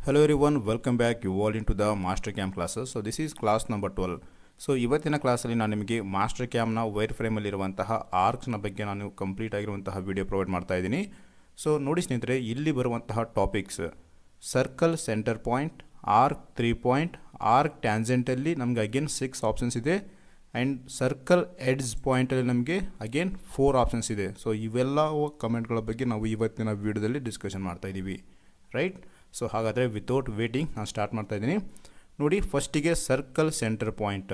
Hello everyone, welcome back. You all into the Master Cam classes. So this is class number 12. So ಇವತ್ತಿನ ಕ್ಲಾಸಲ್ಲಿ ನಾನು ನಿಮಗೆ master ಕ್ಯಾಮ್ನ wire ಫ್ರೇಮಲ್ಲಿರುವಂತಹ ಆರ್ಕ್ಸ್ನ ಬಗ್ಗೆ ನಾನು complete ಆಗಿರುವಂತಹ ವಿಡಿಯೋ ಪ್ರೊವೈಡ್ ಮಾಡ್ತಾ ಇದ್ದೀನಿ. ಸೊ ನೋಡಿ ಸ್ನೇಹಿತರೆ, ಇಲ್ಲಿ ಬರುವಂತಹ topics circle centre point, arc 3 point, arc ಟ್ಯಾಂಜೆಂಟಲ್ಲಿ ನಮಗೆ ಅಗೇನ್ 6 ಆಪ್ಷನ್ಸ್ ಇದೆ ಆ್ಯಂಡ್ ಸರ್ಕಲ್ ಎಡ್ಜ್ ಪಾಯಿಂಟಲ್ಲಿ ನಮಗೆ ಅಗೇನ್ 4 ಆಪ್ಷನ್ಸ್ ಇದೆ. ಸೊ ಇವೆಲ್ಲ ಕಮೆಂಟ್ಗಳ ಬಗ್ಗೆ ನಾವು ಇವತ್ತಿನ ವಿಡಿಯೋದಲ್ಲಿ ಡಿಸ್ಕಷನ್ ಮಾಡ್ತಾ ಇದ್ದೀವಿ, ರೈಟ್. ಸೊ ಹಾಗಾದರೆ ವಿತೌಟ್ ವೇಟಿಂಗ್ ನಾನು ಸ್ಟಾರ್ಟ್ ಮಾಡ್ತಾ ಇದ್ದೀನಿ. ನೋಡಿ, ಫಸ್ಟಿಗೆ ಸರ್ಕಲ್ ಸೆಂಟರ್ ಪಾಯಿಂಟ್.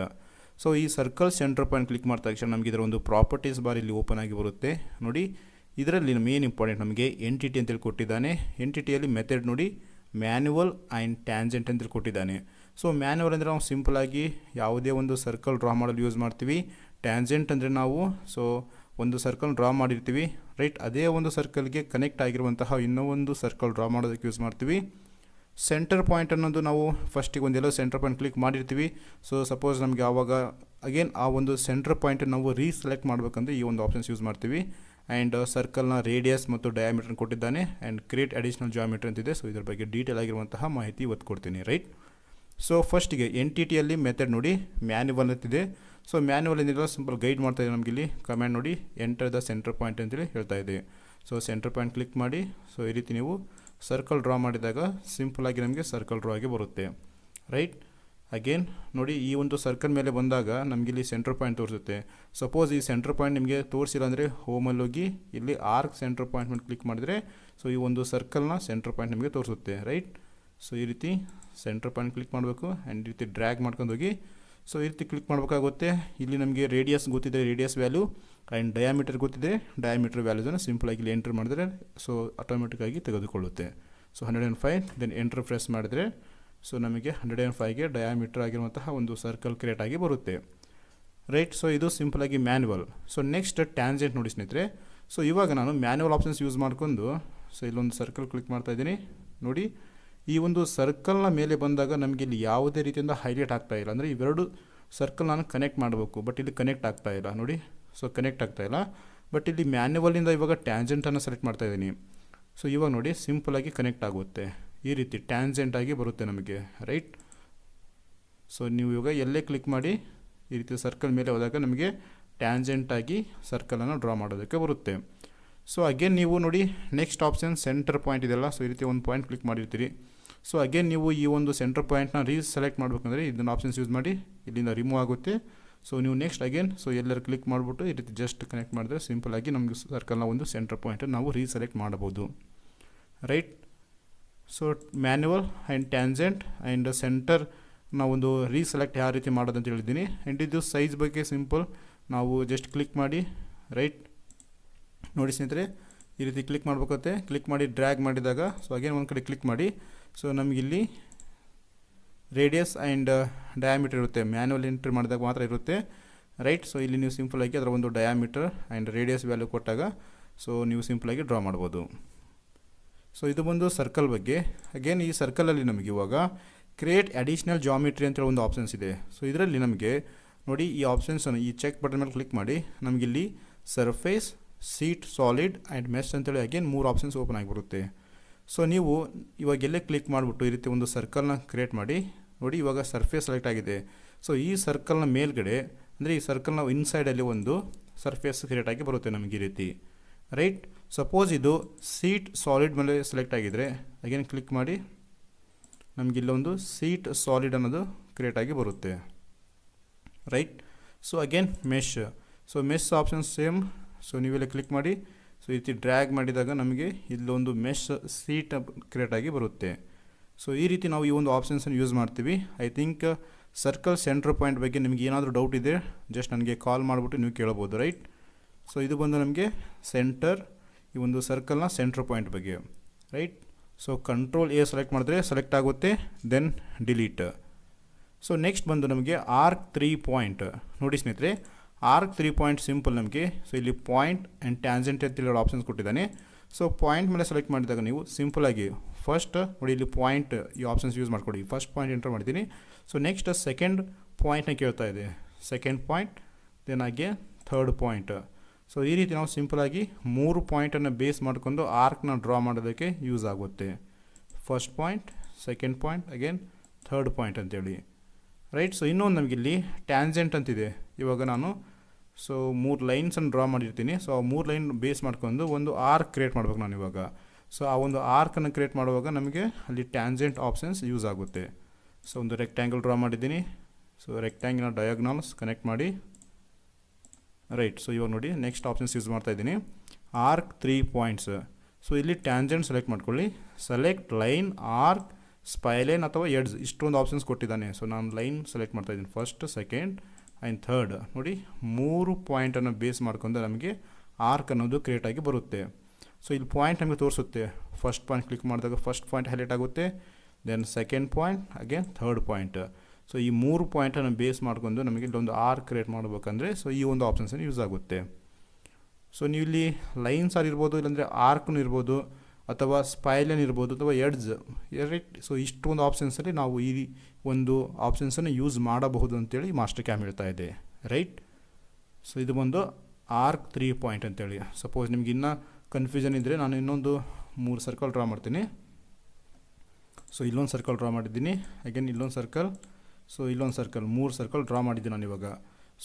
ಸೊ ಈ ಸರ್ಕಲ್ ಸೆಂಟರ್ ಪಾಯಿಂಟ್ ಕ್ಲಿಕ್ ಮಾಡಿದ ತಕ್ಷಣ ನಮಗೆ ಇದರ ಒಂದು ಪ್ರಾಪರ್ಟೀಸ್ ಬಾರ್ ಇಲ್ಲಿ ಓಪನ್ ಆಗಿ ಬರುತ್ತೆ. ನೋಡಿ, ಇದರಲ್ಲಿ ಮೇನ್ ಇಂಪಾರ್ಟೆಂಟ್ ನಮಗೆ ಎಂಟಿಟಿ ಅಂತೇಳಿ ಕೊಟ್ಟಿದ್ದಾನೆ. ಎಂಟಿಟಿಯಲ್ಲಿ ಮೆಥಡ್ ನೋಡಿ ಮ್ಯಾನ್ಯುವಲ್ ಆ್ಯಂಡ್ ಟ್ಯಾಂಜೆಂಟ್ ಅಂತೇಳಿ ಕೊಟ್ಟಿದ್ದಾನೆ. ಸೊ ಮ್ಯಾನ್ಯುವಲ್ ಅಂದರೆ ನಾವು ಸಿಂಪಲಾಗಿ ಯಾವುದೇ ಒಂದು ಸರ್ಕಲ್ ಡ್ರಾ ಮಾಡಲು ಯೂಸ್ ಮಾಡ್ತೀವಿ. ಟ್ಯಾಂಜೆಂಟ್ ಅಂದರೆ ನಾವು ಒಂದು ಸರ್ಕಲ್ ಡ್ರಾ ಮಾಡಿರ್ತೀವಿ, ರೈಟ್. ಅದೇ ಒಂದು ಸರ್ಕಲ್ಗೆ ಕನೆಕ್ಟ್ ಆಗಿರುವಂತಹ ಇನ್ನೂ ಒಂದು ಸರ್ಕಲ್ ಡ್ರಾ ಮಾಡೋದಕ್ಕೆ ಯೂಸ್ ಮಾಡ್ತೀವಿ. ಸೆಂಟರ್ ಪಾಯಿಂಟ್ ಅನ್ನೋದು ನಾವು ಫಸ್ಟಿಗೆ ಒಂದೆಲ್ಲೋ ಸೆಂಟರ್ ಪಾಯಿಂಟ್ ಕ್ಲಿಕ್ ಮಾಡಿರ್ತೀವಿ. ಸೊ ಸಪೋಸ್ ನಮಗೆ ಆವಾಗ ಅಗೇನ್ ಆ ಒಂದು ಸೆಂಟರ್ ಪಾಯಿಂಟನ್ನು ನಾವು ರೀಸೆಲೆಕ್ಟ್ ಮಾಡಬೇಕಂದ್ರೆ ಈ ಒಂದು ಆಪ್ಷನ್ಸ್ ಯೂಸ್ ಮಾಡ್ತೀವಿ. ಆ್ಯಂಡ್ ಸರ್ಕಲ್ನ ರೇಡಿಯಸ್ ಮತ್ತು ಡಯಾಮೀಟರ್ ಕೊಟ್ಟಿದ್ದಾನೆ ಆ್ಯಂಡ್ ಕ್ರಿಯೇಟ್ ಅಡಿಷನಲ್ ಜಾಮಿಟ್ರಿ ಅಂತಿದೆ. ಸೊ ಇದರ ಬಗ್ಗೆ ಡೀಟೇಲ್ ಆಗಿರುವಂತಹ ಮಾಹಿತಿ ಇವತ್ತು ಕೊಡ್ತೀನಿ, ರೈಟ್. ಸೊ ಫಸ್ಟಿಗೆ ಎಂಟಿಟಿಯಲ್ಲಿ ಮೆಥಡ್ ನೋಡಿ ಮ್ಯಾನ್ಯುವಲ್ ಅಂತಿದೆ. ಸೊ ಮ್ಯಾನ್ಯುವಲ್ ಏನಿಲ್ಲ, ಸಿಂಪಲ್ ಗೈಡ್ ಮಾಡ್ತಾ ಇದೆ ನಮಗೆ ಇಲ್ಲಿ ಕಮ್ಯಾಂಡ್ ನೋಡಿ ಎಂಟರ್ ದ ಸೆಂಟರ್ ಪಾಯಿಂಟ್ ಅಂತೇಳಿ ಹೇಳ್ತಾ ಇದೆ. ಸೊ ಸೆಂಟರ್ ಪಾಯಿಂಟ್ ಕ್ಲಿಕ್ ಮಾಡಿ. ಸೊ ಈ ರೀತಿ ನೀವು ಸರ್ಕಲ್ ಡ್ರಾ ಮಾಡಿದಾಗ ಸಿಂಪಲಾಗಿ ನಮಗೆ ಸರ್ಕಲ್ ಡ್ರಾ ಆಗಿ ಬರುತ್ತೆ, ರೈಟ್. ಅಗೇನ್ ನೋಡಿ, ಈ ಒಂದು ಸರ್ಕಲ್ ಮೇಲೆ ಬಂದಾಗ ನಮಗೆ ಇಲ್ಲಿ ಸೆಂಟರ್ ಪಾಯಿಂಟ್ ತೋರಿಸುತ್ತೆ. ಸಪೋಸ್ ಈ ಸೆಂಟರ್ ಪಾಯಿಂಟ್ ನಿಮಗೆ ತೋರಿಸಿಲ್ಲ ಅಂದರೆ ಹೋಮಲ್ಲಿ ಹೋಗಿ ಇಲ್ಲಿ ಆರ್ಕ್ ಸೆಂಟರ್ ಪಾಯಿಂಟ್ ಮೇಲೆ ಕ್ಲಿಕ್ ಮಾಡಿದರೆ ಸೊ ಈ ಒಂದು ಸರ್ಕಲ್ನ ಸೆಂಟರ್ ಪಾಯಿಂಟ್ ನಿಮಗೆ ತೋರಿಸುತ್ತೆ, ರೈಟ್. ಸೊ ಈ ರೀತಿ ಸೆಂಟರ್ ಪಾಯಿಂಟ್ ಕ್ಲಿಕ್ ಮಾಡಬೇಕು ಆ್ಯಂಡ್ ಈ ರೀತಿ ಡ್ರ್ಯಾಗ್ ಮಾಡ್ಕೊಂಡು ಹೋಗಿ ಸೊ ಈ ರೀತಿ ಕ್ಲಿಕ್ ಮಾಡಬೇಕಾಗುತ್ತೆ. ಇಲ್ಲಿ ನಮಗೆ ರೇಡಿಯಸ್ ಗೊತ್ತಿದೆ, ರೇಡಿಯಸ್ ವ್ಯಾಲ್ಯೂ ಆ್ಯಂಡ್ ಡಯಾಮೀಟರ್ ಗೊತ್ತಿದೆ, ಡಯಾಮೀಟರ್ ವ್ಯಾಲ್ಯೂಸನ್ನು ಸಿಂಪಲಾಗಿ ಇಲ್ಲಿ ಎಂಟರ್ ಮಾಡಿದ್ರೆ ಸೊ ಆಟೋಮೆಟಿಕ್ಕಾಗಿ ತೆಗೆದುಕೊಳ್ಳುತ್ತೆ. ಸೊ 105 ದೆನ್ ಎಂಟರ್ ಪ್ರೆಸ್ ಮಾಡಿದರೆ ಸೊ ನಮಗೆ 105ಗೆ ಡಯಾಮೀಟರ್ ಆಗಿರುವಂತಹ ಒಂದು ಸರ್ಕಲ್ ಕ್ರಿಯೇಟ್ ಆಗಿ ಬರುತ್ತೆ, ರೈಟ್. ಸೊ ಇದು ಸಿಂಪಲಾಗಿ ಮ್ಯಾನ್ಯುವಲ್. ಸೊ ನೆಕ್ಸ್ಟ್ ಟ್ಯಾಂಜೆಂಟ್ ನೋಡಿ ಸ್ನೇಹಿತರೆ. ಸೊ ಇವಾಗ ನಾನು ಮ್ಯಾನ್ಯುವಲ್ ಆಪ್ಷನ್ಸ್ ಯೂಸ್ ಮಾಡ್ಕೊಂಡು ಸೊ ಇಲ್ಲೊಂದು ಸರ್ಕಲ್ ಕ್ಲಿಕ್ ಮಾಡ್ತಾ ಇದ್ದೀನಿ. ನೋಡಿ, ಈ ಒಂದು ಸರ್ಕಲ್ನ ಮೇಲೆ ಬಂದಾಗ ನಮಗೆ ಇಲ್ಲಿ ಯಾವುದೇ ರೀತಿಯಿಂದ ಹೈಲೈಟ್ ಆಗ್ತಾ ಇಲ್ಲ. ಅಂದರೆ ಇವೆರಡು ಸರ್ಕಲ್ ನಾನು ಕನೆಕ್ಟ್ ಮಾಡಬೇಕು, ಬಟ್ ಇಲ್ಲಿ ಕನೆಕ್ಟ್ ಆಗ್ತಾ ಇಲ್ಲ. ನೋಡಿ, ಸೊ ಕನೆಕ್ಟ್ ಆಗ್ತಾ ಇಲ್ಲ. ಬಟ್ ಇಲ್ಲಿ ಮ್ಯಾನ್ಯುವಲಿಂದ ಇವಾಗ ಟ್ಯಾಂಜೆಂಟನ್ನು ಸೆಲೆಕ್ಟ್ ಮಾಡ್ತಾ ಇದ್ದೀನಿ. ಸೊ ಇವಾಗ ನೋಡಿ ಸಿಂಪಲಾಗಿ ಕನೆಕ್ಟ್ ಆಗುತ್ತೆ, ಈ ರೀತಿ ಟ್ಯಾಂಜೆಂಟಾಗಿ ಬರುತ್ತೆ ನಮಗೆ, ರೈಟ್. ಸೊ ನೀವು ಇವಾಗ ಎಲ್ಲೇ ಕ್ಲಿಕ್ ಮಾಡಿ ಈ ರೀತಿ ಸರ್ಕಲ್ ಮೇಲೆ ಹೋದಾಗ ನಮಗೆ ಟ್ಯಾಂಜೆಂಟಾಗಿ ಸರ್ಕಲನ್ನು ಡ್ರಾ ಮಾಡೋದಕ್ಕೆ ಬರುತ್ತೆ. ಸೊ ಅಗೇನ್ ನೀವು ನೋಡಿ ನೆಕ್ಸ್ಟ್ ಆಪ್ಷನ್ ಸೆಂಟರ್ ಪಾಯಿಂಟ್ ಇದೆಲ್ಲ. ಸೊ ಈ ರೀತಿ ಒಂದು ಪಾಯಿಂಟ್ ಕ್ಲಿಕ್ ಮಾಡಿರ್ತೀರಿ. ಸೊ ಅಗೇನ್ ನೀವು ಈ ಒಂದು ಸೆಂಟರ್ ಪಾಯಿಂಟ್ನ ರೀಸೆಲೆಕ್ಟ್ ಮಾಡಬೇಕಂದ್ರೆ ಇದನ್ನು ಆಪ್ಷನ್ಸ್ ಯೂಸ್ ಮಾಡಿ ಇಲ್ಲಿಂದ ರಿಮೂವ್ ಆಗುತ್ತೆ. ಸೊ ನೀವು ನೆಕ್ಸ್ಟ್ ಅಗೇನ್ ಸೊ ಎಲ್ಲರೂ ಕ್ಲಿಕ್ ಮಾಡಿಬಿಟ್ಟು ಈ ರೀತಿ ಜಸ್ಟ್ ಕನೆಕ್ಟ್ ಮಾಡಿದ್ರೆ ಸಿಂಪಲಾಗಿ ನಮಗೆ ಸರ್ಕಲ್ನ ಒಂದು ಸೆಂಟರ್ ಪಾಯಿಂಟನ್ನು ನಾವು ರೀಸೆಲೆಕ್ಟ್ ಮಾಡಬಹುದು, right. So manual and tangent and centre ನಾವೊಂದು ರೀಸೆಲೆಕ್ಟ್ ಯಾವ ರೀತಿ ಮಾಡೋದು ಅಂತ ಹೇಳಿದ್ದೀನಿ. ಆ್ಯಂಡ್ ಇದು ಸೈಜ್ ಬಗ್ಗೆ ಸಿಂಪಲ್ ನಾವು ಜಸ್ಟ್ ಕ್ಲಿಕ್ ಮಾಡಿ, ರೈಟ್. ನೋಡಿ ಸ್ನೇಹಿತರೆ, ಈ ರೀತಿ ಕ್ಲಿಕ್ ಮಾಡಬೇಕಾಗುತ್ತೆ. ಕ್ಲಿಕ್ ಮಾಡಿ ಡ್ರ್ಯಾಗ್ ಮಾಡಿದಾಗ ಸೊ ಅಗೇನ್ ಒಂದು ಕಡೆ ಕ್ಲಿಕ್ ಮಾಡಿ. ಸೊ ನಮಗಿಲ್ಲಿ ರೇಡಿಯಸ್ ಆ್ಯಂಡ್ ಡಯಾಮೀಟರ್ ಇರುತ್ತೆ, ಮ್ಯಾನ್ಯುವಲ್ ಎಂಟ್ರಿ ಮಾಡಿದಾಗ ಮಾತ್ರ ಇರುತ್ತೆ, ರೈಟ್. ಸೊ ಇಲ್ಲಿ ನೀವು ಸಿಂಪಲಾಗಿ ಅದರ ಒಂದು ಡಯಾಮೀಟರ್ ಆ್ಯಂಡ್ ರೇಡಿಯಸ್ ವ್ಯಾಲ್ಯೂ ಕೊಟ್ಟಾಗ ಸೊ ನೀವು ಸಿಂಪಲಾಗಿ ಡ್ರಾ ಮಾಡ್ಬೋದು. ಸೊ ಇದು ಬಂದು ಸರ್ಕಲ್ ಬಗ್ಗೆ. ಅಗೇನ್ ಈ ಸರ್ಕಲಲ್ಲಿ ನಮಗೆ ಇವಾಗ ಕ್ರಿಯೇಟ್ ಅಡಿಷ್ನಲ್ ಜಾಮಿಟ್ರಿ ಅಂತೇಳಿ ಒಂದು ಆಪ್ಷನ್ಸ್ ಇದೆ. ಸೊ ಇದರಲ್ಲಿ ನಮಗೆ ನೋಡಿ ಈ ಆಪ್ಷನ್ಸನ್ನು ಈ ಚೆಕ್ ಬಟನ್ ಮೇಲೆ ಕ್ಲಿಕ್ ಮಾಡಿ ನಮಗಿಲ್ಲಿ surface, seat, solid and mesh ಅಂತೇಳಿ ಅಗೇನ್ 3 ಆಪ್ಷನ್ಸ್ ಓಪನ್ ಆಗಿಬರುತ್ತೆ. ಸೊ ನೀವು ಇವಾಗ ಎಲ್ಲೇ ಕ್ಲಿಕ್ ಮಾಡಿಬಿಟ್ಟು ಈ ರೀತಿ ಒಂದು ಸರ್ಕಲ್ನ ಕ್ರಿಯೇಟ್ ಮಾಡಿ. ನೋಡಿ ಇವಾಗ ಸರ್ಫೇಸ್ ಸೆಲೆಕ್ಟ್ ಆಗಿದೆ. ಸೊ ಈ ಸರ್ಕಲ್ನ ಮೇಲ್ಗಡೆ ಅಂದರೆ ಈ ಸರ್ಕಲ್ನ ಇನ್ಸೈಡಲ್ಲಿ ಒಂದು ಸರ್ಫೇಸ್ ಕ್ರಿಯೇಟ್ ಆಗಿ ಬರುತ್ತೆ ನಮಗೆ ಈ ರೀತಿ, ರೈಟ್. ಸಪೋಸ್ ಇದು ಸೀಟ್ ಸಾಲಿಡ್ ಮೇಲೆ ಸೆಲೆಕ್ಟ್ ಆಗಿದ್ದರೆ ಅಗೇನ್ ಕ್ಲಿಕ್ ಮಾಡಿ ನಮಗಿಲ್ಲೊಂದು ಸೀಟ್ ಸಾಲಿಡ್ ಅನ್ನೋದು ಕ್ರಿಯೇಟ್ ಆಗಿ ಬರುತ್ತೆ, right. So again mesh. So mesh option same. So ನೀವೆಲ್ಲ ಕ್ಲಿಕ್ ಮಾಡಿ ಸೊ ಈ ರೀತಿ ಡ್ರ್ಯಾಗ್ ಮಾಡಿದಾಗ ನಮಗೆ ಇಲ್ಲೊಂದು ಮೆಶ್ ಸೀಟ್ ಕ್ರಿಯೇಟ್ ಆಗಿ ಬರುತ್ತೆ. ಸೊ ಈ ರೀತಿ ನಾವು ಈ ಒಂದು ಆಪ್ಷನ್ಸನ್ನು ಯೂಸ್ ಮಾಡ್ತೀವಿ. I think circle centre point ಬಗ್ಗೆ ನಿಮಗೆ ಏನಾದರೂ ಡೌಟ್ ಇದೆ ಜಸ್ಟ್ ನನಗೆ ಕಾಲ್ ಮಾಡಿಬಿಟ್ಟು ನೀವು ಕೇಳ್ಬೋದು, ರೈಟ್. ಸೊ ಇದು ಬಂದು ನಮಗೆ ಸೆಂಟರ್, ಈ ಒಂದು ಸರ್ಕಲ್ನ ಸೆಂಟರ್ ಪಾಯಿಂಟ್ ಬಗ್ಗೆ, right. So control A select ಮಾಡಿದ್ರೆ ಸೆಲೆಕ್ಟ್ ಆಗುತ್ತೆ, ದೆನ್ ಡಿಲೀಟ್. ಸೊ ನೆಕ್ಸ್ಟ್ ಬಂದು ನಮಗೆ ಆರ್ಕ್ 3 ಪಾಯಿಂಟ್. ನೋಡಿ ಸ್ನೇಹಿತರೆ, ಆರ್ಕ್ 3 ಪಾಯಿಂಟ್ ಸಿಂಪಲ್ ನಮಗೆ. ಸೊ ಇಲ್ಲಿ ಪಾಯಿಂಟ್ ಆ್ಯಂಡ್ ಟ್ಯಾಂಜೆಂಟ್ ಅಂತೇಳಿ ಆಪ್ಷನ್ಸ್ ಕೊಟ್ಟಿದ್ದಾನೆ. ಸೊ ಪಾಯಿಂಟ್ ಮೇಲೆ ಸೆಲೆಕ್ಟ್ ಮಾಡಿದಾಗ ನೀವು ಸಿಂಪಲಾಗಿ ಫಸ್ಟ್ ನೋಡಿ ಇಲ್ಲಿ ಪಾಯಿಂಟ್ ಈ ಆಪ್ಷನ್ಸ್ ಯೂಸ್ ಮಾಡ್ಕೊಡಿ. ಫಸ್ಟ್ ಪಾಯಿಂಟ್ ಎಂಟರ್ ಮಾಡ್ತೀನಿ. ಸೊ ನೆಕ್ಸ್ಟ್ ಸೆಕೆಂಡ್ ಪಾಯಿಂಟ್ನ ಕೇಳ್ತಾ ಇದೆ, ಸೆಕೆಂಡ್ ಪಾಯಿಂಟ್, ದೆನ್ ಹಾಗೆ ಥರ್ಡ್ ಪಾಯಿಂಟ್. ಸೊ ಈ ರೀತಿ ನಾವು ಸಿಂಪಲಾಗಿ 3 ಪಾಯಿಂಟನ್ನು ಬೇಸ್ ಮಾಡಿಕೊಂಡು ಆರ್ಕ್ನ ಡ್ರಾ ಮಾಡೋದಕ್ಕೆ ಯೂಸ್ ಆಗುತ್ತೆ. First point, second point again third point ಅಂತೇಳಿ ರೈಟ್. ಸೊ ಇನ್ನೊಂದು ನಮಗಿಲ್ಲಿ ಟ್ಯಾಂಜೆಂಟ್ ಅಂತಿದೆ. ಇವಾಗ ನಾನು ಸೊ 3 ಲೈನ್ಸನ್ನು ಡ್ರಾ ಮಾಡಿರ್ತೀನಿ. ಸೊ ಆ 3 ಲೈನ್ ಬೇಸ್ ಮಾಡ್ಕೊಂಡು ಒಂದು ಆರ್ಕ್ ಕ್ರಿಯೇಟ್ ಮಾಡ್ಬೇಕು ನಾನು ಇವಾಗ. ಸೊ ಆ ಒಂದು ಆರ್ಕನ್ನು ಕ್ರಿಯೇಟ್ ಮಾಡುವಾಗ ನಮಗೆ ಅಲ್ಲಿ ಟ್ಯಾಂಜೆಂಟ್ ಆಪ್ಷನ್ಸ್ ಯೂಸ್ ಆಗುತ್ತೆ. ಸೊ ಒಂದು ರೆಕ್ಟ್ಯಾಂಗಲ್ ಡ್ರಾ ಮಾಡಿದ್ದೀನಿ. ಸೊ ರೆಕ್ಟ್ಯಾಂಗಲ್ನ ಡಯಾಗ್ನಲ್ಸ್ ಕನೆಕ್ಟ್ ಮಾಡಿ ರೈಟ್. ಸೊ ಇವಾಗ ನೋಡಿ ನೆಕ್ಸ್ಟ್ ಆಪ್ಷನ್ಸ್ ಯೂಸ್ ಮಾಡ್ತಾ ಇದ್ದೀನಿ. Arc 3 points. ಸೊ ಇಲ್ಲಿ ಟ್ಯಾಂಜೆಂಟ್ ಸೆಲೆಕ್ಟ್ ಮಾಡ್ಕೊಳ್ಳಿ. ಸೆಲೆಕ್ಟ್ ಲೈನ್, ಆರ್ಕ್, ಸ್ಪೈಲೈನ್ ಅಥವಾ ಎಡ್ಜ್ ಇಷ್ಟೊಂದು ಆಪ್ಷನ್ಸ್ ಕೊಟ್ಟಿದ್ದಾನೆ. ಸೊ ನಾನು ಲೈನ್ ಸೆಲೆಕ್ಟ್ ಮಾಡ್ತಾ ಇದ್ದೀನಿ, ಫಸ್ಟ್, ಸೆಕೆಂಡ್ ಆ್ಯಂಡ್ ಥರ್ಡ್. ನೋಡಿ 3 ಪಾಯಿಂಟನ್ನು ಬೇಸ್ ಮಾಡ್ಕೊಂಡು ನಮಗೆ ಆರ್ಕ್ ಅನ್ನೋದು ಕ್ರಿಯೇಟ್ ಆಗಿ ಬರುತ್ತೆ. ಸೊ ಇಲ್ಲಿ ಪಾಯಿಂಟ್ ನಮಗೆ ತೋರಿಸುತ್ತೆ. ಫಸ್ಟ್ ಪಾಯಿಂಟ್ ಕ್ಲಿಕ್ ಮಾಡಿದಾಗ ಫಸ್ಟ್ ಪಾಯಿಂಟ್ ಹೈಲೈಟ್ ಆಗುತ್ತೆ, then second point again third point. So ಈ 3 ಪಾಯಿಂಟನ್ನು ಬೇಸ್ ಮಾಡ್ಕೊಂಡು ನಮಗೆ ಇಲ್ಲೊಂದು ಆರ್ಕ್ ಕ್ರಿಯೇಟ್ ಮಾಡಬೇಕಂದ್ರೆ ಸೊ ಈ ಒಂದು ಆಪ್ಷನ್ಸನ್ನು ಯೂಸ್ ಆಗುತ್ತೆ. ಸೊ ನೀವು ಇಲ್ಲಿ ಲೈನ್ಸ್ ಇರ್ಬೋದು, ಇಲ್ಲಾಂದರೆ ಆರ್ಕ್ನು ಇರ್ಬೋದು, ಅಥವಾ ಸ್ಪೈಲನ್ ಇರ್ಬೋದು, ಅಥವಾ ಎಡ್ಜ್ ರೈಟ್. ಸೊ ಇಷ್ಟೊಂದು ಆಪ್ಷನ್ಸಲ್ಲಿ ನಾವು ಈ ಒಂದು ಆಪ್ಷನ್ಸನ್ನು ಯೂಸ್ ಮಾಡಬಹುದು ಅಂತೇಳಿ ಮಾಸ್ಟರ್ ಕ್ಯಾಮ್ ಹೇಳ್ತಾ ಇದೆ ರೈಟ್. ಸೊ ಇದು ಬಂದು ಆರ್ಕ್ 3 ಪಾಯಿಂಟ್ ಅಂತೇಳಿ. ಸಪೋಸ್ ನಿಮ್ಗೆ ಇನ್ನೂ ಕನ್ಫ್ಯೂಷನ್ ಇದ್ದರೆ ನಾನು ಇನ್ನೊಂದು 3 ಸರ್ಕಲ್ ಡ್ರಾ ಮಾಡ್ತೀನಿ. ಸೊ ಇಲ್ಲೊಂದು ಸರ್ಕಲ್ ಡ್ರಾ ಮಾಡಿದ್ದೀನಿ, ಅಗೇನ್ ಇಲ್ಲೊಂದು ಸರ್ಕಲ್, ಸೊ ಇಲ್ಲೊಂದು ಸರ್ಕಲ್, 3 ಸರ್ಕಲ್ ಡ್ರಾ ಮಾಡಿದ್ದೀನಿ ನಾನು ಇವಾಗ.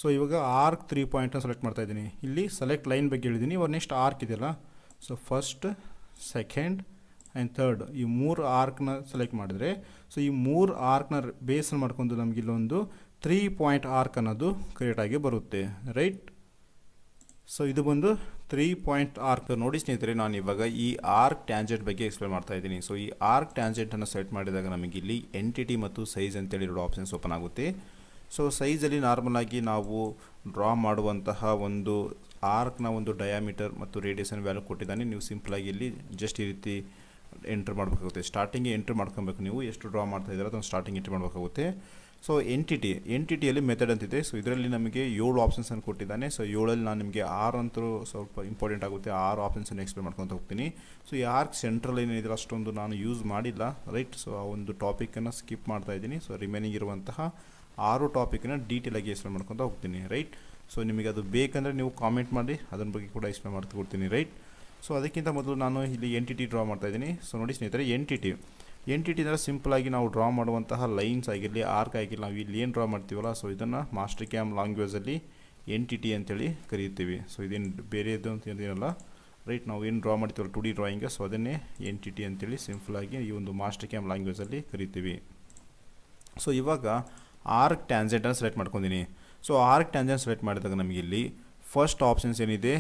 ಸೊ ಇವಾಗ ಆರ್ಕ್ 3 ಪಾಯಿಂಟನ್ನು ಸೆಲೆಕ್ಟ್ ಮಾಡ್ತಾ ಇದ್ದೀನಿ. ಇಲ್ಲಿ ಸೆಲೆಕ್ಟ್ ಲೈನ್ ಬಗ್ಗೆ ಹೇಳಿದ್ದೀನಿ. ಇವಾಗ ನೆಕ್ಸ್ಟ್ ಆರ್ಕ್ ಇದೆಯಲ್ಲ, so first, second and third ಈ 3 ಆರ್ಕ್ನ ಸೆಲೆಕ್ಟ್ ಮಾಡಿದರೆ ಸೊ ಈ 3 ಆರ್ಕ್ನ ಬೇಸನ್ನು ಮಾಡ್ಕೊಂಡು ನಮಗೆ ಇಲ್ಲೊಂದು 3 ಪಾಯಿಂಟ್ ಆರ್ಕ್ ಅನ್ನೋದು ಕ್ರಿಯೇಟ್ ಆಗಿ ಬರುತ್ತೆ ರೈಟ್. ಸೊ ಇದು ಬಂದು 3 ಪಾಯಿಂಟ್ ಆರ್ಕ್. ನೋಡಿ ಸ್ನೇಹಿತರೆ, ನಾನು ಇವಾಗ ಈ ಆರ್ಕ್ ಟ್ಯಾಂಜೆಂಟ್ ಬಗ್ಗೆ ಎಕ್ಸ್ಪ್ಲೇನ್ ಮಾಡ್ತಾ ಇದ್ದೀನಿ. ಸೊ ಈ ಆರ್ಕ್ ಟ್ಯಾಂಜೆಂಟನ್ನು ಸೆಲೆಕ್ಟ್ ಮಾಡಿದಾಗ ನಮಗೆ ಇಲ್ಲಿ ಎಂಟಿಟಿ ಮತ್ತು ಸೈಜ್ ಅಂತೇಳಿ 2 ಆಪ್ಷನ್ಸ್ ಓಪನ್ ಆಗುತ್ತೆ. ಸೊ ಸೈಜಲ್ಲಿ ನಾರ್ಮಲಾಗಿ ನಾವು ಡ್ರಾ ಮಾಡುವಂತಹ ಒಂದು ಆರ್ಕ್ನ ಒಂದು ಡಯಾಮೀಟರ್ ಮತ್ತು ರೇಡಿಯಸನ್ ವ್ಯಾಲ್ಯೂ ಕೊಟ್ಟಿದ್ದಾನೆ. ನೀವು ಸಿಂಪಲಾಗಿ ಇಲ್ಲಿ ಜಸ್ಟ್ ಈ ರೀತಿ ಎಂಟ್ರ್ ಮಾಡಬೇಕಾಗುತ್ತೆ. ಸ್ಟಾರ್ಟಿಂಗ್ ಎಂಟ್ರ್ ಮಾಡ್ಕೊಬೇಕು. ನೀವು ಎಷ್ಟು ಡ್ರಾ ಮಾಡ್ತಾ ಇದ್ದೀರ ಅದನ್ನು ಸ್ಟಾರ್ಟಿಂಗ್ ಎಂಟ್ರ್ ಮಾಡಬೇಕಾಗುತ್ತೆ. ಸೊ ಎಂಟಿಟಿಯಲ್ಲಿ ಮೆಥಡ್ ಅಂತಿದೆ. ಸೊ ಇದರಲ್ಲಿ ನಮಗೆ 7 ಆಪ್ಷನ್ಸನ್ನು ಕೊಟ್ಟಿದ್ದಾನೆ. ಸೊ 7ಅಲ್ಲಿ ನಾನು ನಿಮಗೆ 6 ಅಂತೂ ಸ್ವಲ್ಪ ಇಂಪಾರ್ಟೆಂಟ್ ಆಗುತ್ತೆ. 6 ಆಪ್ಷನ್ಸನ್ನು ಎಕ್ಸ್ಪ್ಲೇನ್ ಮಾಡ್ಕೊತ ಹೋಗ್ತೀನಿ. ಸೊ ಈ ಆರ್ಕ್ ಸೆಂಟ್ರಲ್ ಏನಿದೆ ಅಷ್ಟೊಂದು ನಾನು ಯೂಸ್ ಮಾಡಿಲ್ಲ ರೈಟ್. ಸೊ ಆ ಒಂದು ಟಾಪಿಕನ್ನು ಸ್ಕಿಪ್ ಮಾಡ್ತಾ ಇದ್ದೀನಿ. ಸೊ ರಿಮೈನಿಂಗ್ ಇರುವಂತಹ 6 ಟಾಪಿಕನ್ನು ಡೀಟೇಲಾಗಿ ಎಕ್ಸ್ಪ್ಲೇನ್ ಮಾಡ್ಕೊತ ಹೋಗ್ತೀನಿ ರೈಟ್. ಸೊ ನಿಮಗೆ ಅದು ಬೇಕಂದರೆ ನೀವು ಕಾಮೆಂಟ್ ಮಾಡಿ, ಅದರ ಬಗ್ಗೆ ಕೂಡ ಎಕ್ಸ್ಪ್ಲೇನ್ ಮಾಡ್ತಾ ಕೊಡ್ತೀನಿ ರೈಟ್. ಸೊ ಅದಕ್ಕಿಂತ ಮೊದಲು ನಾನು ಇಲ್ಲಿ ಎಂಟಿಟಿ ಡ್ರಾ ಮಾಡ್ತಾ ಇದ್ದೀನಿ. ಸೊ ನೋಡಿ ಸ್ನೇಹಿತರೆ, ಎಂಟಿಟಿ ಅಂದರೆ ಸಿಂಪಲಾಗಿ ನಾವು ಡ್ರಾ ಮಾಡುವಂತಹ ಲೈನ್ಸ್ ಆಗಿರಲಿ, ಆರ್ಕ್ ಆಗಿರಲಿ, ನಾವು ಇಲ್ಲಿ ಏನು ಡ್ರಾ ಮಾಡ್ತೀವಲ್ಲ, ಸೊ ಇದನ್ನು ಮಾಸ್ಟರ್ ಕ್ಯಾಮ್ ಲ್ಯಾಂಗ್ವೇಜಲ್ಲಿ ಎಂಟಿಟಿ ಅಂತೇಳಿ ಕರೀತೀವಿ. ಸೊ ಇದೇನು ಬೇರೆದು ಅಂತ ಏನಲ್ಲ ರೈಟ್. ನಾವು ಏನು ಡ್ರಾ ಮಾಡ್ತೀವಲ್ಲ 2D ಡ್ರಾಯಿಂಗ್, ಸೊ ಅದನ್ನೇ ಎಂಟಿಟಿ ಅಂತೇಳಿ ಸಿಂಪಲಾಗಿ ಈ ಒಂದು ಮಾಸ್ಟರ್ ಕ್ಯಾಮ್ ಲ್ಯಾಂಗ್ವೇಜಲ್ಲಿ ಕರಿತೀವಿ. ಸೊ ಇವಾಗ ಆರ್ಕ್ ಟ್ಯಾಂಜೆಂಟನ್ನು ಸೆಲೆಕ್ಟ್ ಮಾಡ್ಕೊಂಡಿನಿ. ಸೊ ಆರ್ಕ್ ಟ್ಯಾಂಜೆಂಟ್ ಸೆಲೆಕ್ಟ್ ಮಾಡಿದಾಗ ನಮಗೆ ಇಲ್ಲಿ ಫಸ್ಟ್ ಆಪ್ಷನ್ಸ್ ಏನಿದೆ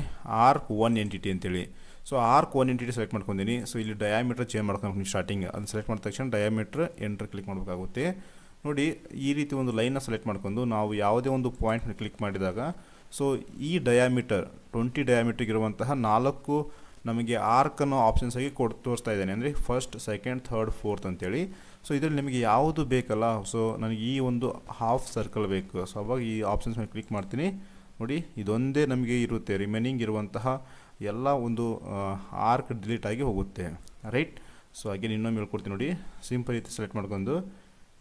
ಆರ್ಕ್ 1 ಎಂಟಿಟಿ ಅಂತೇಳಿ. ಸೊ ಆರ್ಕ್ 1 ಎಂಟಿಟಿ ಸೆಲೆಕ್ಟ್ ಮಾಡ್ಕೊಂಡಿನಿ. ಸೊ ಇಲ್ಲಿ ಡಯಾಮೀಟರ್ ಚೇಂಜ್ ಮಾಡ್ಕೊಂಡು ಸ್ಟಾರ್ಟಿಂಗ್ ಅದನ್ನು ಸೆಲೆಕ್ಟ್ ಮಾಡಿದ ತಕ್ಷಣ ಡಯಾಮೀಟ್ರ್ ಎಂಟ್ರ್ ಕ್ಲಿಕ್ ಮಾಡಬೇಕಾಗುತ್ತೆ. ನೋಡಿ ಈ ರೀತಿ ಒಂದು ಲೈನ್ನ ಸೆಲೆಕ್ಟ್ ಮಾಡ್ಕೊಂಡು ನಾವು ಯಾವುದೇ ಒಂದು ಪಾಯಿಂಟ್ನ ಕ್ಲಿಕ್ ಮಾಡಿದಾಗ ಸೊ ಈ ಡಯಾಮೀಟರ್ 20 ಡಯಾಮೀಟ್ರಿಗಿರುವಂತಹ 4 ನಮಗೆ ಆರ್ಕನ್ನು ಆಪ್ಷನ್ಸ್ ಆಗಿ ತೋರಿಸ್ತಾ ಇದ್ದೇನೆ. ಅಂದರೆ ಫಸ್ಟ್, ಸೆಕೆಂಡ್, ಥರ್ಡ್, ಫೋರ್ತ್ ಅಂತೇಳಿ. ಸೊ ಇದರಲ್ಲಿ ನಿಮಗೆ ಯಾವುದು ಬೇಕಲ್ಲ, ಸೊ ನನಗೆ ಈ ಒಂದು ಹಾಫ್ ಸರ್ಕಲ್ ಬೇಕು. ಸೊ ಅವಾಗ ಈ ಆಪ್ಷನ್ಸ್ ಮೇಲೆ ಕ್ಲಿಕ್ ಮಾಡ್ತೀನಿ. ನೋಡಿ ಇದೊಂದೇ ನಮಗೆ ಇರುತ್ತೆ. ರಿಮೈನಿಂಗ್ ಇರುವಂತಹ ಎಲ್ಲ ಒಂದು ಆರ್ಕ್ ಡಿಲೀಟ್ ಆಗಿ ಹೋಗುತ್ತೆ ರೈಟ್. ಸೊ ಅಗೇನ್ ಇನ್ನೊಮ್ಮೆ ಹೇಳ್ಕೊಡ್ತೀನಿ ನೋಡಿ. ಸಿಂಪಲ್ ರೀತಿ ಸೆಲೆಕ್ಟ್ ಮಾಡ್ಕೊಂಡು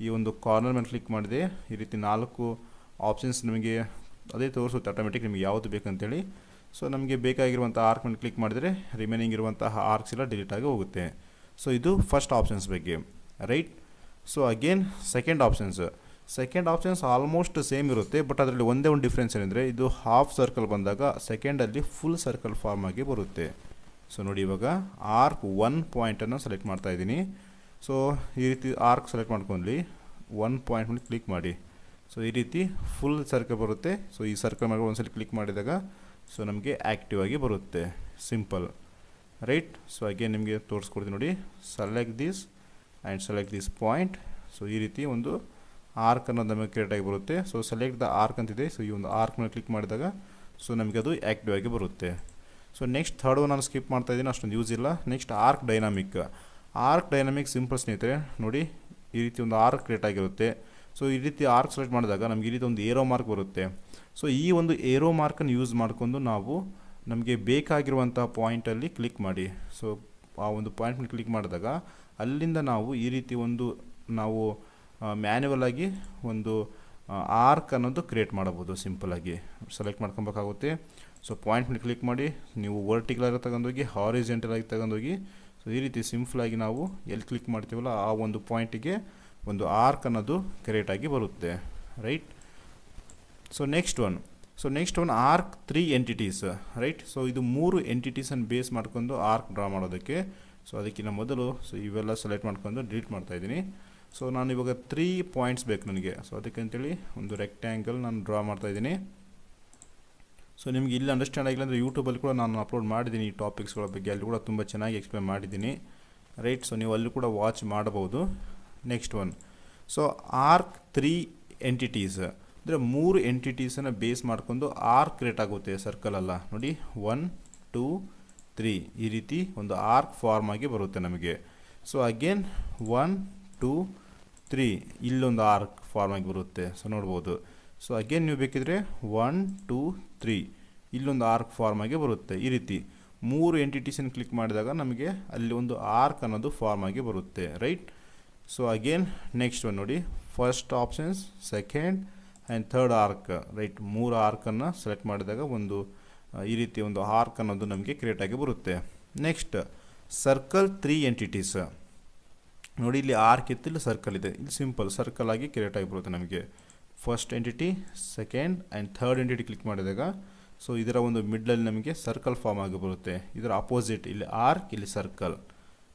ಈ ಒಂದು ಕಾರ್ನರ್ ಮೇಲೆ ಕ್ಲಿಕ್ ಮಾಡಿದೆ. ಈ ರೀತಿ 4 ಆಪ್ಷನ್ಸ್ ನಿಮಗೆ ಅದೇ ತೋರಿಸುತ್ತೆ ಆಟೋಮೆಟಿಕ್ ನಿಮಗೆ ಯಾವುದು ಬೇಕಂತೇಳಿ. ಸೊ ನಮಗೆ ಬೇಕಾಗಿರುವಂಥ ಆರ್ಕ್ ಮೇಲೆ ಕ್ಲಿಕ್ ಮಾಡಿದರೆ ರಿಮೈನಿಂಗ್ ಇರುವಂತಹ ಆರ್ಕ್ಸ್ ಎಲ್ಲ ಡಿಲೀಟ್ ಆಗಿ ಹೋಗುತ್ತೆ. ಸೊ ಇದು ಫಸ್ಟ್ ಆಪ್ಷನ್ಸ್ ಬಗ್ಗೆ right. So again second options almost same ಇರುತ್ತೆ. ಬಟ್ ಅದರಲ್ಲಿ ಒಂದೇ ಒಂದು ಡಿಫ್ರೆನ್ಸ್ ಏನೆಂದರೆ ಇದು ಹಾಫ್ ಸರ್ಕಲ್ ಬಂದಾಗ ಸೆಕೆಂಡಲ್ಲಿ ಫುಲ್ ಸರ್ಕಲ್ ಫಾರ್ಮ್ ಆಗಿ ಬರುತ್ತೆ. ಸೊ ನೋಡಿ ಇವಾಗ ಆರ್ಕ್ 1 ಪಾಯಿಂಟನ್ನು ಸೆಲೆಕ್ಟ್ ಮಾಡ್ತಾ ಇದ್ದೀನಿ. ಸೊ ಈ ರೀತಿ ಆರ್ಕ್ ಸೆಲೆಕ್ಟ್ ಮಾಡ್ಕೊಂಡ್ಲಿ 1 ಪಾಯಿಂಟ್ ಮೇಲೆ ಕ್ಲಿಕ್ ಮಾಡಿ. ಸೊ ಈ ರೀತಿ ಫುಲ್ ಸರ್ಕಲ್ ಬರುತ್ತೆ. ಸೊ ಈ ಸರ್ಕಲ್ ಮೇಲೆ ಒಂದ್ಸಲ ಕ್ಲಿಕ್ ಮಾಡಿದಾಗ ಸೊ ನಮಗೆ ಆ್ಯಕ್ಟಿವ್ ಆಗಿ ಬರುತ್ತೆ. Simple right. ಸೊ ಅಗೇನ್ ನಿಮಗೆ ತೋರಿಸ್ಕೊಡ್ತೀನಿ ನೋಡಿ. Select this and select this point. So ಈ ರೀತಿ ಒಂದು ಆರ್ಕ್ ಅನ್ನೋದು ನಮಗೆ ಕ್ರಿಯೇಟ್ ಆಗಿ ಬರುತ್ತೆ. ಸೊ ಸೆಲೆಕ್ಟ್ ದ ಆರ್ಕ್ ಅಂತಿದೆ. ಸೊ ಈ ಒಂದು ಆರ್ಕ್ ಮೇಲೆ ಕ್ಲಿಕ್ ಮಾಡಿದಾಗ ಸೊ ನಮಗೆ ಅದು ಆ್ಯಕ್ಟಿವ್ ಆಗಿ ಬರುತ್ತೆ. ಸೊ ನೆಕ್ಸ್ಟ್ ಥರ್ಡ್ ಒನ್ ನಾನು ಸ್ಕಿಪ್ ಮಾಡ್ತಾ ಇದ್ದೀನಿ, ಅಷ್ಟೊಂದು ಯೂಸ್ ಇಲ್ಲ. ನೆಕ್ಸ್ಟ್ ಆರ್ಕ್ ಡೈನಾಮಿಕ್ ಸಿಂಪಲ್ ಸ್ನೇಹಿತರೆ. ನೋಡಿ ಈ ರೀತಿ ಒಂದು ಆರ್ಕ್ ಕ್ರಿಯೇಟ್ ಆಗಿರುತ್ತೆ. ಸೊ ಈ ರೀತಿ ಆರ್ಕ್ ಸೆಲೆಕ್ಟ್ ಮಾಡಿದಾಗ ನಮಗೆ ಈ ರೀತಿ ಒಂದು ಏರೋ ಮಾರ್ಕ್ ಬರುತ್ತೆ. ಸೊ ಈ ಒಂದು ಏರೋ ಮಾರ್ಕನ್ನು ಯೂಸ್ ಮಾಡಿಕೊಂಡು ನಾವು ನಮಗೆ ಬೇಕಾಗಿರುವಂಥ ಪಾಯಿಂಟಲ್ಲಿ ಕ್ಲಿಕ್ ಮಾಡಿ. ಸೊ ಆ ಒಂದು ಪಾಯಿಂಟ್ ಮೇಲೆ ಕ್ಲಿಕ್ ಮಾಡಿದಾಗ ಅಲ್ಲಿಂದ ನಾವು ಈ ರೀತಿ ಒಂದು ನಾವು ಮ್ಯಾನ್ಯುವಲ್ ಆಗಿ ಒಂದು ಆರ್ಕ್ ಅನ್ನೋದು ಕ್ರಿಯೇಟ್ ಮಾಡಬಹುದು. ಸಿಂಪಲಾಗಿ ಸೆಲೆಕ್ಟ್ ಮಾಡ್ಕೊಬೇಕಾಗುತ್ತೆ. ಸೊ ಪಾಯಿಂಟ್ ಮೇಲೆ ಕ್ಲಿಕ್ ಮಾಡಿ ನೀವು ವರ್ಟಿಕಲ್ ಆಗಿ ತಗೊಂಡೋಗಿ ಹಾರಿಜೆಂಟಲ್ ಆಗಿ ತಗೊಂಡೋಗಿ ಸೊ ಈ ರೀತಿ ಸಿಂಪಲಾಗಿ ನಾವು ಎಲ್ಲಿ ಕ್ಲಿಕ್ ಮಾಡ್ತೀವಲ್ಲ ಆ ಒಂದು ಪಾಯಿಂಟಿಗೆ ಒಂದು ಆರ್ಕ್ ಅನ್ನೋದು ಕ್ರಿಯೇಟ್ ಆಗಿ ಬರುತ್ತೆ, right. So next one arc 3 entities, right. So ಇದು 3 ಎಂಟಿಟೀಸನ್ನು ಬೇಸ್ ಮಾಡ್ಕೊಂಡು ಆರ್ಕ್ ಡ್ರಾ ಮಾಡೋದಕ್ಕೆ. ಸೊ ಅದಕ್ಕಿಂತ ಮೊದಲು ಇವೆಲ್ಲ ಸೆಲೆಕ್ಟ್ ಮಾಡ್ಕೊಂಡು ಡಿಲೀಟ್ ಮಾಡ್ತಾ ಇದ್ದೀನಿ. ಸೊ ನಾನು ಇವಾಗ 3 ಪಾಯಿಂಟ್ಸ್ ಬೇಕು ನನಗೆ. ಸೊ ಅದಕ್ಕಂತೇಳಿ ಒಂದು ರೆಕ್ಟ್ಯಾಂಗಲ್ ನಾನು ಡ್ರಾ ಮಾಡ್ತಾ ಇದ್ದೀನಿ. ಸೊ ನಿಮಗೆ ಇಲ್ಲಿ ಅಂಡರ್ಸ್ಟ್ಯಾಂಡ್ ಆಗಿಲ್ಲ ಅಂದರೆ ಯೂಟ್ಯೂಬಲ್ಲಿ ಕೂಡ ನಾನು ಅಪ್ಲೋಡ್ ಮಾಡಿದ್ದೀನಿ ಈ ಟಾಪಿಕ್ಸ್ಗಳ ಬಗ್ಗೆ, ಅಲ್ಲಿ ಕೂಡ ತುಂಬ ಚೆನ್ನಾಗಿ ಎಕ್ಸ್ಪ್ಲೇನ್ ಮಾಡಿದ್ದೀನಿ, ರೈಟ್. ಸೊ ನೀವು ಅಲ್ಲಿ ಕೂಡ ವಾಚ್ ಮಾಡಬಹುದು. Next one, so arc 3 entities ಅಂದರೆ 3 ಎಂಟಿಟೀಸನ್ನು ಬೇಸ್ ಮಾಡಿಕೊಂಡು ಆರ್ಕ್ ಕ್ರಿಯೇಟ್ ಆಗುತ್ತೆ, ಸರ್ಕಲ್ ಅಲ್ಲ ನೋಡಿ. 1 2 3 ಈ ರೀತಿ ಒಂದು ಆರ್ಕ್ ಫಾರ್ಮ್ ಆಗಿ ಬರುತ್ತೆ ನಮಗೆ. ಸೊ ಅಗೇನ್ 1 2 3 ಇಲ್ಲೊಂದು ಆರ್ಕ್ ಫಾರ್ಮ್ ಆಗಿ ಬರುತ್ತೆ. ಸೊ ನೋಡ್ಬೋದು. ಸೊ ಅಗೇನ್ ನೀವು ಬೇಕಿದ್ರೆ 1 2 3 ಇಲ್ಲೊಂದು ಆರ್ಕ್ ಫಾರ್ಮ್ ಆಗಿ ಬರುತ್ತೆ. ಈ ರೀತಿ 3 ಎಂಟಿಟೀಸನ್ನು ಕ್ಲಿಕ್ ಮಾಡಿದಾಗ ನಮಗೆ ಅಲ್ಲಿ ಒಂದು ಆರ್ಕ್ ಅನ್ನೋದು ಫಾರ್ಮ್ ಆಗಿ ಬರುತ್ತೆ, right. So again next one ನೋಡಿ, first options, second and third arc, right. 3 ಆರ್ಕನ್ನು ಸೆಲೆಕ್ಟ್ ಮಾಡಿದಾಗ ಒಂದು ಈ ರೀತಿ ಒಂದು ಆರ್ಕ್ ಅನ್ನೋದು ನಮಗೆ ಕ್ರಿಯೇಟ್ ಆಗಿ ಬರುತ್ತೆ. ನೆಕ್ಸ್ಟ್ ಸರ್ಕಲ್ 3 ಎಂಟಿಟೀಸ್ ನೋಡಿ, ಇಲ್ಲಿ ಆರ್ಕ್ ಇತ್ತು, ಇಲ್ಲಿ ಸರ್ಕಲ್ ಇದೆ, ಇಲ್ಲಿ ಸಿಂಪಲ್ ಸರ್ಕಲ್ ಆಗಿ ಕ್ರಿಯೇಟ್ ಆಗಿ ಬರುತ್ತೆ ನಮಗೆ. First entity, second and third entity click ಮಾಡಿದಾಗ ಸೊ ಇದರ ಒಂದು ಮಿಡ್ಲಲ್ಲಿ ನಮಗೆ ಸರ್ಕಲ್ ಫಾರ್ಮ್ ಆಗಿ ಬರುತ್ತೆ. ಇದರ ಅಪೋಸಿಟ್ ಇಲ್ಲಿ ಆರ್ಕ್, ಇಲ್ಲಿ circle,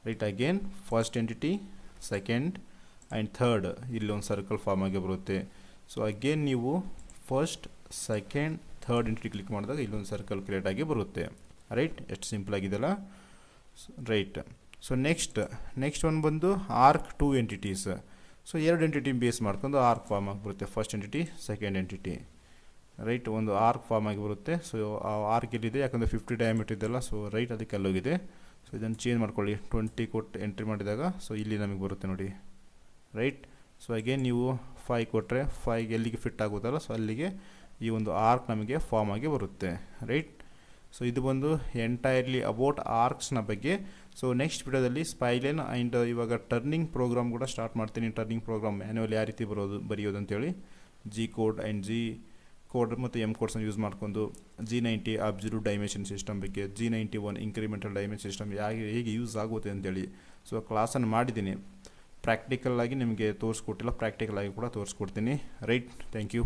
right. Again first entity, second and third ಇಲ್ಲಿ ಒಂದು ಸರ್ಕಲ್ ಫಾರ್ಮ್ ಆಗಿ ಬರುತ್ತೆ. ಸೊ ಅಗೇನ್ ನೀವು first second third entity click ಮಾಡಿದಾಗ ಇಲ್ಲೊಂದು ಸರ್ಕಲ್ ಕ್ರಿಯೇಟ್ ಆಗಿ ಬರುತ್ತೆ, ರೈಟ್. ಎಷ್ಟು ಸಿಂಪಲ್ ಆಗಿದೆಲ್ಲ, ರೈಟ್. ಸೊ ನೆಕ್ಸ್ಟ್ ಒನ್ ಬಂದು arc 2 entities. So 2 entity base ಮಾಡ್ಕೊಂಡು ಆರ್ಕ್ ಫಾರ್ಮ್ ಆಗಿ ಬರುತ್ತೆ. First entity, second entity, right. ಒಂದು ಆರ್ಕ್ ಫಾರ್ಮ್ ಆಗಿ ಬರುತ್ತೆ. ಸೊ ಆ ಆರ್ಕ್ ಇಲ್ಲಿದೆ, ಯಾಕಂದರೆ 50 ಡಯಾಮೀಟರ್ ಇದೆಲ್ಲ, ಸೊ ರೈಟ್ ಅದಕ್ಕೆ ಅಲ್ಲೋಗಿದೆ. ಸೊ ಇದನ್ನು ಚೇಂಜ್ ಮಾಡ್ಕೊಳ್ಳಿ, 20 ಕೊಟ್ಟು ಎಂಟ್ರಿ ಮಾಡಿದಾಗ ಸೊ ಇಲ್ಲಿ ನಮಗೆ ಬರುತ್ತೆ ನೋಡಿ, ರೈಟ್. ಸೊ ಅಗೇನ್ ನೀವು 5 ಕೊಟ್ಟರೆ 5 ಎಲ್ಲಿಗೆ ಫಿಟ್ ಆಗುತ್ತಲ್ಲ, ಸೊ ಅಲ್ಲಿಗೆ ಈ ಒಂದು ಆರ್ಕ್ ನಮಗೆ ಫಾರ್ಮ್ ಆಗಿ ಬರುತ್ತೆ, ರೈಟ್. ಸೊ ಇದು ಬಂದು ಎಂಟೈರ್ಲಿ ಅಬೌಟ್ ಆರ್ಕ್ಸ್ನ ಬಗ್ಗೆ. ಸೊ ನೆಕ್ಸ್ಟ್ ವಿಡಿಯೋದಲ್ಲಿ ಸ್ಪೈಲೈನ್ ಆ್ಯಂಡ್ ಇವಾಗ ಟರ್ನಿಂಗ್ ಪ್ರೋಗ್ರಾಮ್ ಕೂಡ ಸ್ಟಾರ್ಟ್ ಮಾಡ್ತೀನಿ. ಟರ್ನಿಂಗ್ ಪ್ರೋಗ್ರಾಮ್ ಮ್ಯಾನ್ಯುವಲ್ ಯಾವ ರೀತಿ ಬರೆಯೋದು ಅಂತೇಳಿ G code and G code ಮತ್ತು M ಕೋಡ್ಸನ್ನು ಯೂಸ್ ಮಾಡಿಕೊಂಡು G90 ಅಬ್ಸಲ್ಯೂಟ್ ಡೈಮೆನ್ಷನ್ ಸಿಸ್ಟಮ್ ಬಗ್ಗೆ, G91 ಇಂಕ್ರಿಮೆಂಟಲ್ ಡೈಮೆನ್ಷನ್ ಸಿಸ್ಟಮ್ ಹೇಗೆ ಯೂಸ್ ಆಗುತ್ತೆ ಅಂತೇಳಿ ಸೊ ಕ್ಲಾಸನ್ನು ಮಾಡಿದ್ದೀನಿ. ಪ್ರಾಕ್ಟಿಕಲ್ ಆಗಿ ನಿಮಗೆ ತೋರಿಸ್ಕೊಟ್ಟಿಲ್ಲ, ಪ್ರಾಕ್ಟಿಕಲ್ ಆಗಿ ಕೂಡ ತೋರಿಸ್ಕೊಡ್ತೀನಿ, ರೈಟ್. Thank you.